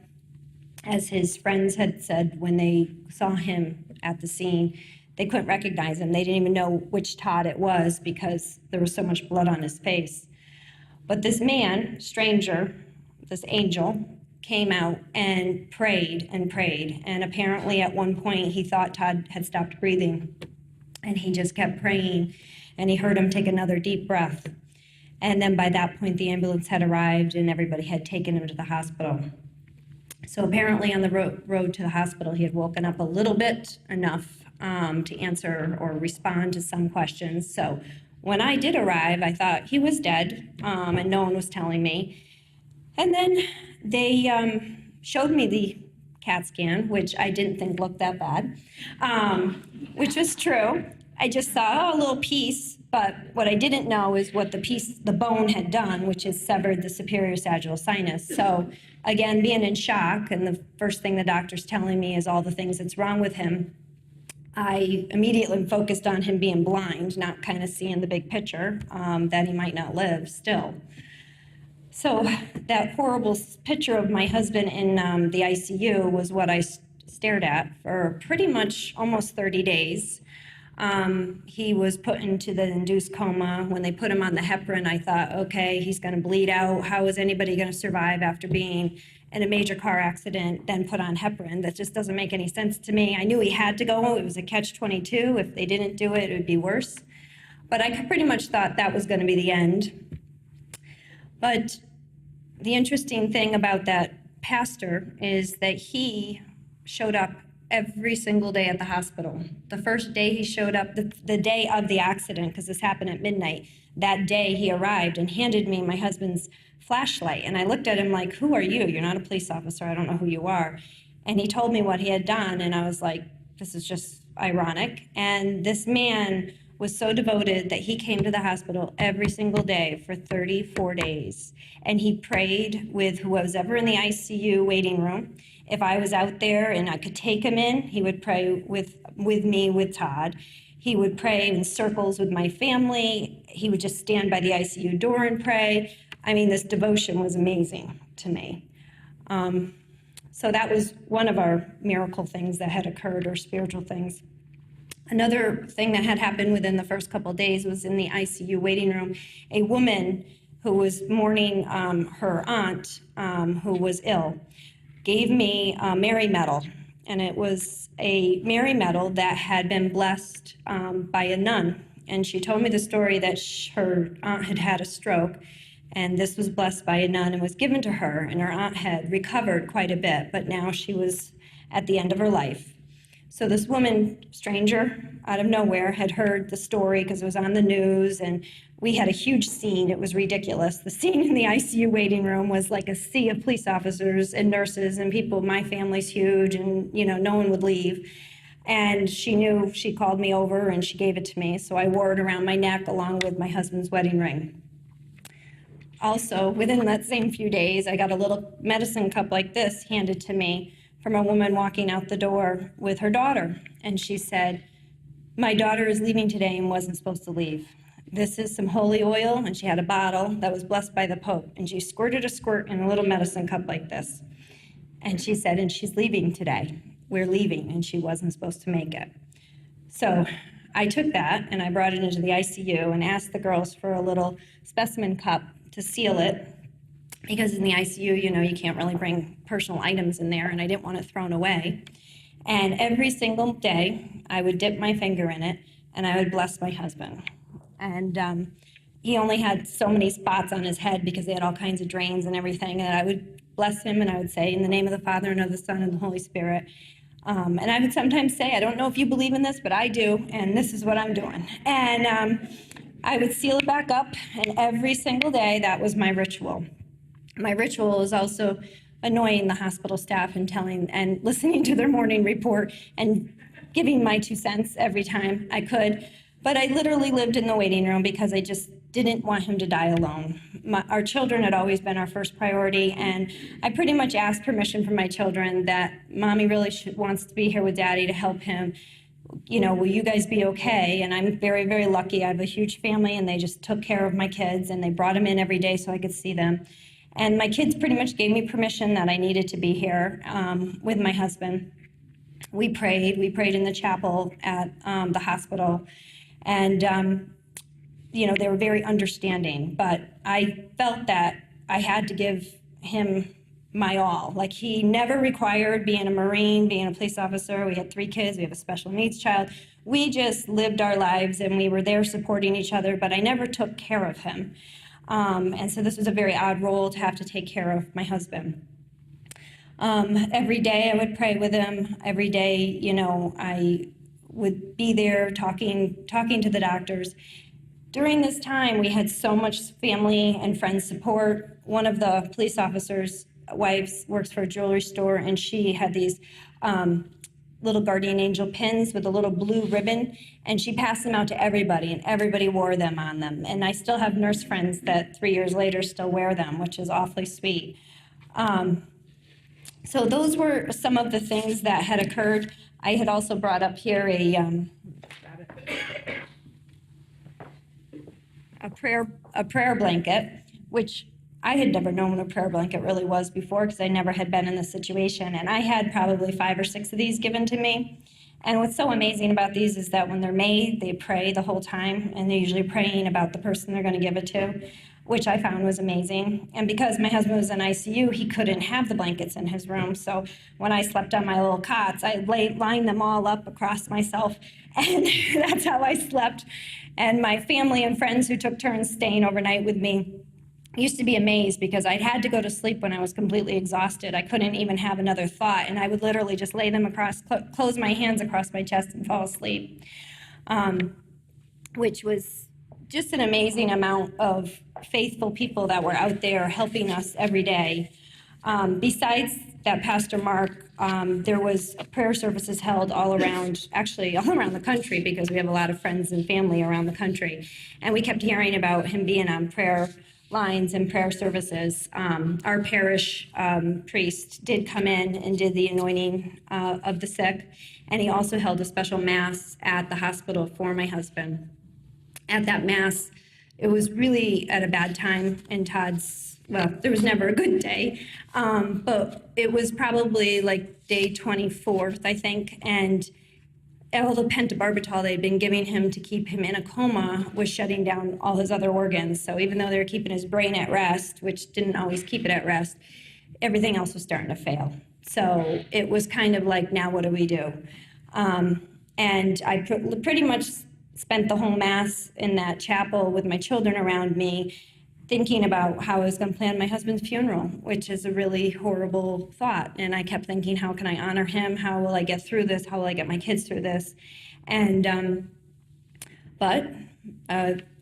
as his friends had said when they saw him at the scene. They couldn't recognize him. They didn't even know which Todd it was because there was so much blood on his face. But this man, stranger, this angel, came out and prayed and prayed. And apparently at one point he thought Todd had stopped breathing. And he just kept praying. And he heard him take another deep breath. And then by that point, the ambulance had arrived and everybody had taken him to the hospital. So apparently on the road to the hospital, he had woken up a little bit enough to answer or respond to some questions. So when I did arrive, I thought he was dead, and no one was telling me. And then they showed me the CAT scan, which I didn't think looked that bad, which was true. I just saw a little piece, but what I didn't know is what the bone had done, which is severed the superior sagittal sinus. So again, being in shock, and the first thing the doctor's telling me is all the things that's wrong with him, I immediately focused on him being blind, not kind of seeing the big picture, that he might not live still. So that horrible picture of my husband in the ICU was what I stared at for pretty much almost 30 days. He was put into the induced coma. When they put him on the heparin, I thought, okay, he's going to bleed out. How is anybody going to survive after being in a major car accident, then put on heparin? That just doesn't make any sense to me. I knew he had to go. It was a catch-22. If they didn't do it, it would be worse. But I pretty much thought that was going to be the end. But the interesting thing about that pastor is that he showed up every single day at the hospital. The first day he showed up, the day of the accident, because this happened at midnight, that day he arrived and handed me my husband's flashlight. And I looked at him like, who are you? You're not a police officer. I don't know who you are. And he told me what he had done. And I was like, this is just ironic. And this man was so devoted that he came to the hospital every single day for 34 days. And he prayed with who was ever in the ICU waiting room. If I was out there and I could take him in, he would pray with me, with Todd. He would pray in circles with my family. He would just stand by the ICU door and pray. I mean, this devotion was amazing to me. So that was one of our miracle things that had occurred, or spiritual things. Another thing that had happened within the first couple of days was in the ICU waiting room, a woman who was mourning her aunt who was ill gave me a Mary medal. And it was a Mary medal that had been blessed by a nun. And she told me the story that her aunt had had a stroke, and this was blessed by a nun and was given to her. And her aunt had recovered quite a bit, but now she was at the end of her life. So this woman, stranger, out of nowhere, had heard the story because it was on the news, and we had a huge scene. It was ridiculous. The scene in the ICU waiting room was like a sea of police officers and nurses and people. My family's huge, and no one would leave. And she knew, she called me over and she gave it to me. So I wore it around my neck along with my husband's wedding ring. Also, within that same few days, I got a little medicine cup like this handed to me from a woman walking out the door with her daughter. And she said, my daughter is leaving today and wasn't supposed to leave. This is some holy oil, and she had a bottle that was blessed by the Pope, and she squirted a squirt in a little medicine cup like this. And she said, and she's leaving today. We're leaving, and she wasn't supposed to make it. So I took that, and I brought it into the ICU and asked the girls for a little specimen cup to seal it, because in the ICU, you can't really bring personal items in there, and I didn't want it thrown away. And every single day, I would dip my finger in it, and I would bless my husband. And he only had so many spots on his head because they had all kinds of drains and everything, and I would bless him, and I would say, in the name of the Father, and of the Son, and the Holy Spirit. And I would sometimes say, I don't know if you believe in this, but I do, and this is what I'm doing. And I would seal it back up, and every single day, that was my ritual. My ritual was also annoying the hospital staff and listening to their morning report and giving my 2 cents every time I could. But I literally lived in the waiting room because I just didn't want him to die alone. Our children had always been our first priority, and I pretty much asked permission from my children that Mommy really wants to be here with Daddy to help him will you guys be okay? And I'm very, very lucky. I have a huge family, and they just took care of my kids, and they brought them in every day so I could see them. And my kids pretty much gave me permission that I needed to be here with my husband. We prayed in the chapel at the hospital, and they were very understanding, but I felt that I had to give him my all. Like, he never required being a Marine, being a police officer. We had 3 kids, we have a special needs child. We just lived our lives, and we were there supporting each other, but I never took care of him. And so this was a very odd role to have to take care of my husband. Every day I would pray with him. Every day, I would be there talking to the doctors. During this time, we had so much family and friend support. One of the police officers' wives works for a jewelry store, and she had these little guardian angel pins with a little blue ribbon, and she passed them out to everybody, and everybody wore them on them. And I still have nurse friends that 3 years later still wear them, which is awfully sweet. So those were some of the things that had occurred. I had also brought up here a prayer blanket, which I had never known what a prayer blanket really was before, because I never had been in this situation. And I had probably 5 or 6 of these given to me. And what's so amazing about these is that when they're made, they pray the whole time, and they're usually praying about the person they're going to give it to, which I found was amazing. And because my husband was in ICU, he couldn't have the blankets in his room. So when I slept on my little cots, I lined them all up across myself, and that's how I slept. And my family and friends who took turns staying overnight with me used to be amazed, because I'd had to go to sleep when I was completely exhausted. I couldn't even have another thought, and I would literally just lay them across, close my hands across my chest and fall asleep, which was just an amazing amount of faithful people that were out there helping us every day. Besides that, Pastor Mark, there was prayer services held all around the country, because we have a lot of friends and family around the country. And we kept hearing about him being on prayer lines and prayer services. Our parish priest did come in and did the anointing of the sick, and he also held a special mass at the hospital for my husband. At that mass, it was really at a bad time in Todd's, well, there was never a good day, but it was probably like day 24th, I think, and all the pentobarbital they'd been giving him to keep him in a coma was shutting down all his other organs. So even though they were keeping his brain at rest, which didn't always keep it at rest, everything else was starting to fail. So it was kind of like, now what do we do? And I pretty much spent the whole Mass in that chapel with my children around me, thinking about how I was going to plan my husband's funeral, which is a really horrible thought. And I kept thinking, how can I honor him? How will I get through this? How will I get my kids through this? And, but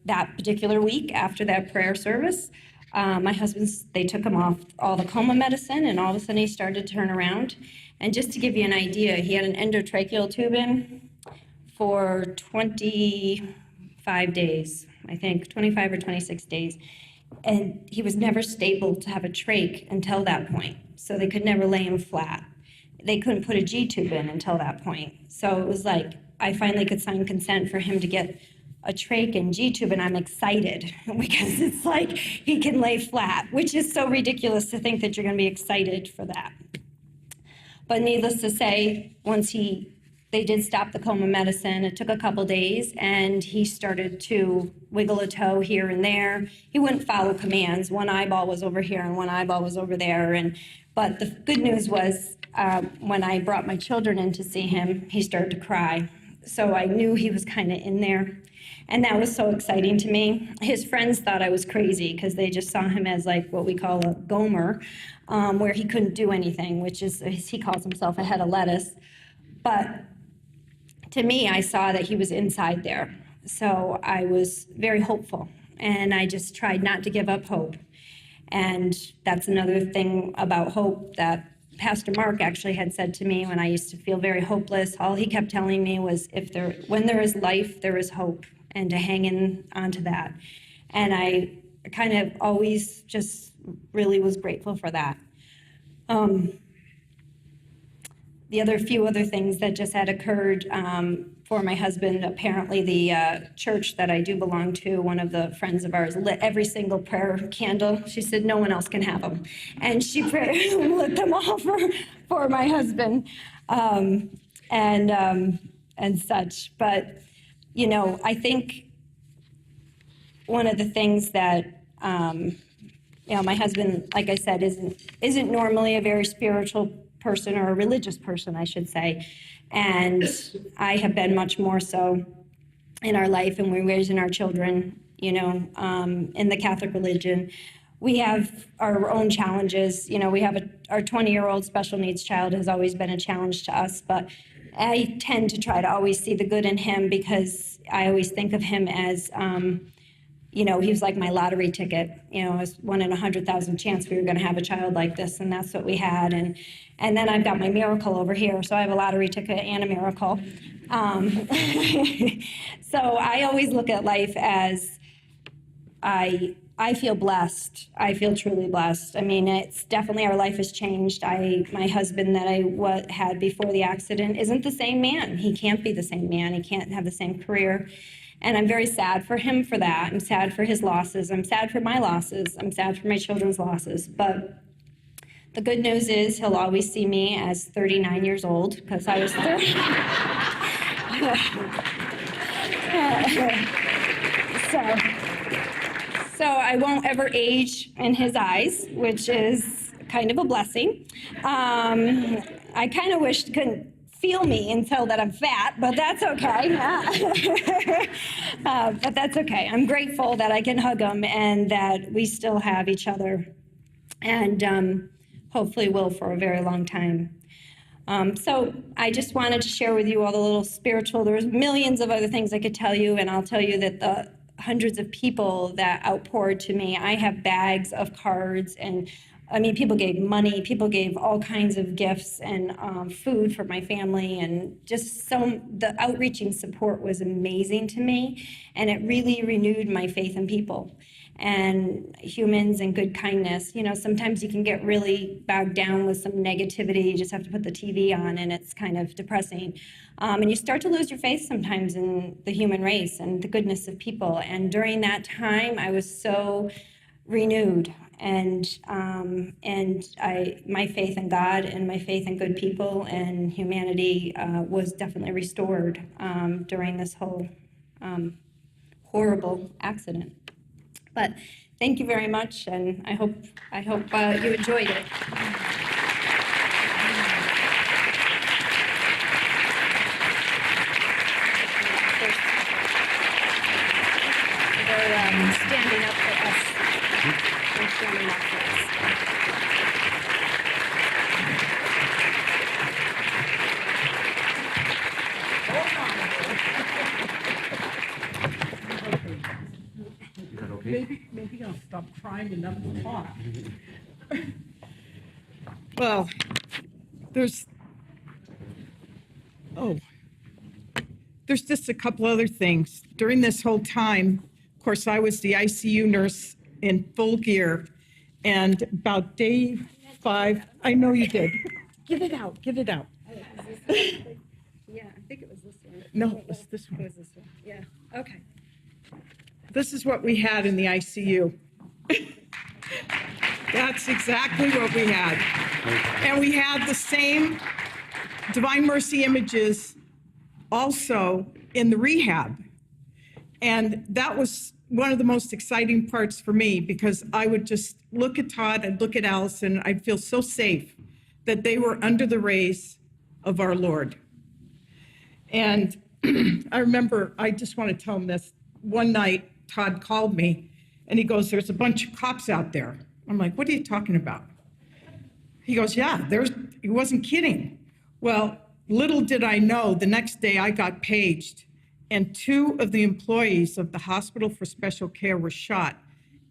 that particular week after that prayer service, my husband's, they took him off all the coma medicine, and all of a sudden he started to turn around. And just to give you an idea, he had an endotracheal tube in for 25 days, I think, 25 or 26 days. And he was never stable to have a trach until that point. So they could never lay him flat. They couldn't put a G-tube in until that point. So it was like, I finally could sign consent for him to get a trach and G-tube, and I'm excited because it's like he can lay flat, which is so ridiculous to think that you're going to be excited for that. But needless to say, once they did stop the coma medicine. It took a couple days, and he started to wiggle a toe here and there. He wouldn't follow commands. One eyeball was over here and one eyeball was over there. But the good news was, when I brought my children in to see him, he started to cry. So I knew he was kind of in there. And that was so exciting to me. His friends thought I was crazy because they just saw him as like what we call a gomer, where he couldn't do anything, which is, he calls himself a head of lettuce. But to me, I saw that he was inside there. So I was very hopeful, and I just tried not to give up hope. And that's another thing about hope that Pastor Mark actually had said to me when I used to feel very hopeless. All he kept telling me was, when there is life, there is hope, and to hang in onto that. And I kind of always just really was grateful for that. the other few other things that just had occurred for my husband, apparently the church that I do belong to, one of the friends of ours lit every single prayer candle. She said no one else can have them, and she lit them all for my husband, and such. But you know, I think one of the things that you know, my husband, like I said, isn't normally a very spiritual person, or a religious person, I should say. And I have been much more so in our life, and we're raising our children, you know, in the Catholic religion. We have our own challenges. You know, we have our 20-year-old special needs child has always been a challenge to us, but I tend to try to always see the good in him, because I always think of him as, you know, he was like my lottery ticket. You know, it was 1 in 100,000 chance we were going to have a child like this, and that's what we had. And then I've got my miracle over here, so I have a lottery ticket and a miracle. So I always look at life as I feel blessed. I feel truly blessed. I mean, it's definitely, our life has changed. My husband that I had before the accident isn't the same man. He can't be the same man. He can't have the same career. And I'm very sad for him for that. I'm sad for his losses. I'm sad for my losses. I'm sad for my children's losses. But the good news is he'll always see me as 39 years old, because I was 30. So I won't ever age in his eyes, which is kind of a blessing. I kind of wish he couldn't feel me until that I'm fat, but that's okay. But that's okay. I'm grateful that I can hug him and that we still have each other, and hopefully will for a very long time. So I just wanted to share with you all the little spiritual, there's millions of other things I could tell you, and I'll tell you that the hundreds of people that outpoured to me, I have bags of cards, and I mean, people gave money, people gave all kinds of gifts and food for my family, and just the outreaching support was amazing to me, and it really renewed my faith in people and humans and good kindness. You know, sometimes you can get really bogged down with some negativity. You just have to put the TV on, and it's kind of depressing. And you start to lose your faith sometimes in the human race and the goodness of people. And during that time, I was so renewed, and my faith in God and my faith in good people and humanity was definitely restored during this whole horrible accident. But thank you very much, and I hope you enjoyed it. They're standing up for us. They're standing up for us. Maybe I'll stop crying and never talk. Well, there's just a couple other things. During this whole time, of course, I was the ICU nurse in full gear, and about day 5, I know you did. Give it out. Yeah, I think it was this one. No, it was this It one. was this one. Yeah. Okay. This is what we had in the ICU. That's exactly what we had. And we had the same Divine Mercy images also in the rehab. And that was one of the most exciting parts for me, because I would just look at Todd and look at Alison. I'd feel so safe that they were under the rays of our Lord. And I remember, I just want to tell them this. One night, Todd called me, and he goes, "There's a bunch of cops out there." I'm like, "What are you talking about?" He goes, "Yeah, he wasn't kidding." Well, little did I know, the next day I got paged, and 2 of the employees of the hospital for special care were shot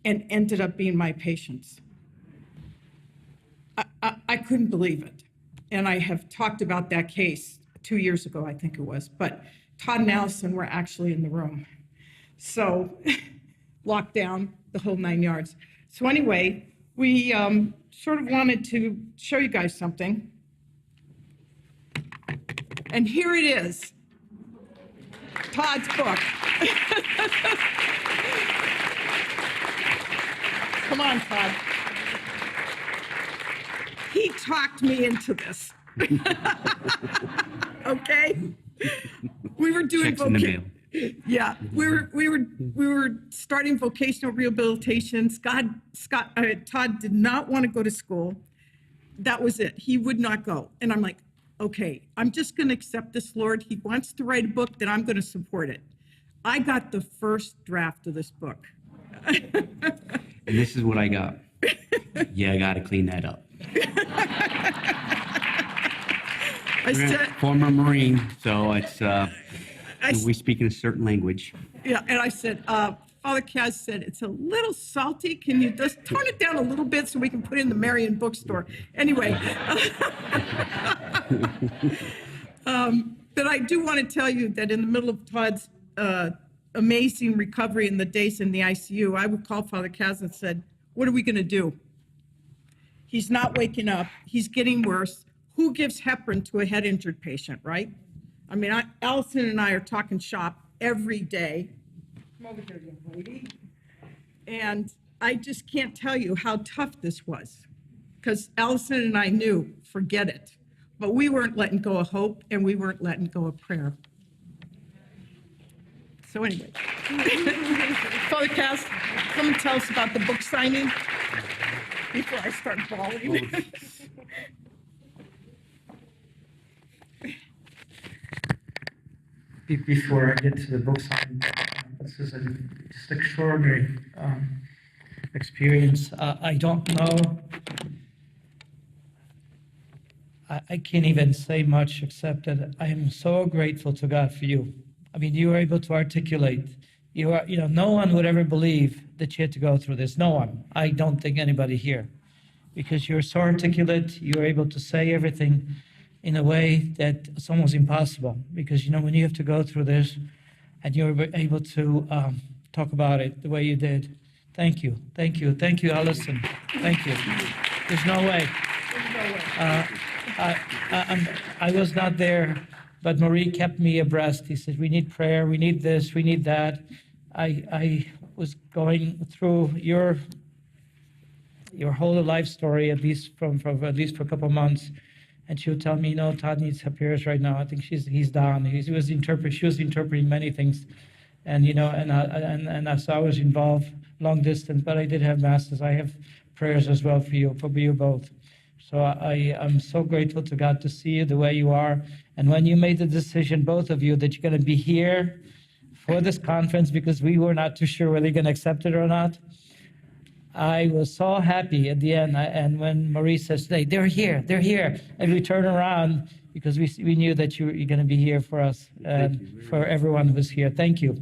and ended up being my patients. I couldn't believe it. And I have talked about that case 2 years ago, I think it was, but Todd and Alison were actually in the room. So locked down, the whole 9 yards. So anyway, we sort of wanted to show you guys something. And here it is, Todd's book. Come on, Todd. He talked me into this. Okay? We were doing Checks in the mail. Yeah, we were starting vocational rehabilitation. Todd did not want to go to school. That was it. He would not go. And I'm like, okay, I'm just going to accept this, Lord. He wants to write a book, then I'm going to support it. I got the first draft of this book. And this is what I got. Yeah, I got to clean that up. I said, Former Marine, so it's we speak in a certain language. yeah, and I said, Father Kaz said, it's a little salty. Can you just tone it down a little bit so we can put it in the Marion bookstore? Anyway, but I do want to tell you that in the middle of Todd's amazing recovery in the days in the ICU, I would call Father Kaz and said, what are we going to do? He's not waking up. He's getting worse. Who gives heparin to a head injured patient, right? I mean, Alison and I are talking shop every day. Come over here, young lady. And I just can't tell you how tough this was, because Alison and I knew, forget it. But we weren't letting go of hope, and we weren't letting go of prayer. So anyway, Father Cass, come and tell us about the book signing before I start bawling. Before I get to the book signing, this is just extraordinary experience. I don't know. I can't even say much except that I am so grateful to God for you. I mean, you were able to articulate. No one would ever believe that you had to go through this. No one. I don't think anybody here, because you're so articulate. You were able to say everything in a way that it's almost impossible, because when you have to go through this and you're able to talk about it the way you did. Thank you, Alison. Thank you. There's no way. I was not there, but Marie kept me abreast. He said, we need prayer, we need this, we need that. I was going through your whole life story, at least for a couple of months. And she would tell me, Todd needs Papyrus right now. I think he's down. She was interpreting many things, and so I was involved long distance, but I did have masses. I have prayers as well for you both. So I'm so grateful to God to see you the way you are. And when you made the decision, both of you, that you're going to be here for this conference, because we were not too sure whether you're going to accept it or not, I was so happy at the end. And when Marie says, hey, they're here, and we turn around, because we knew that you're going to be here for us, for everyone who's here. Thank you.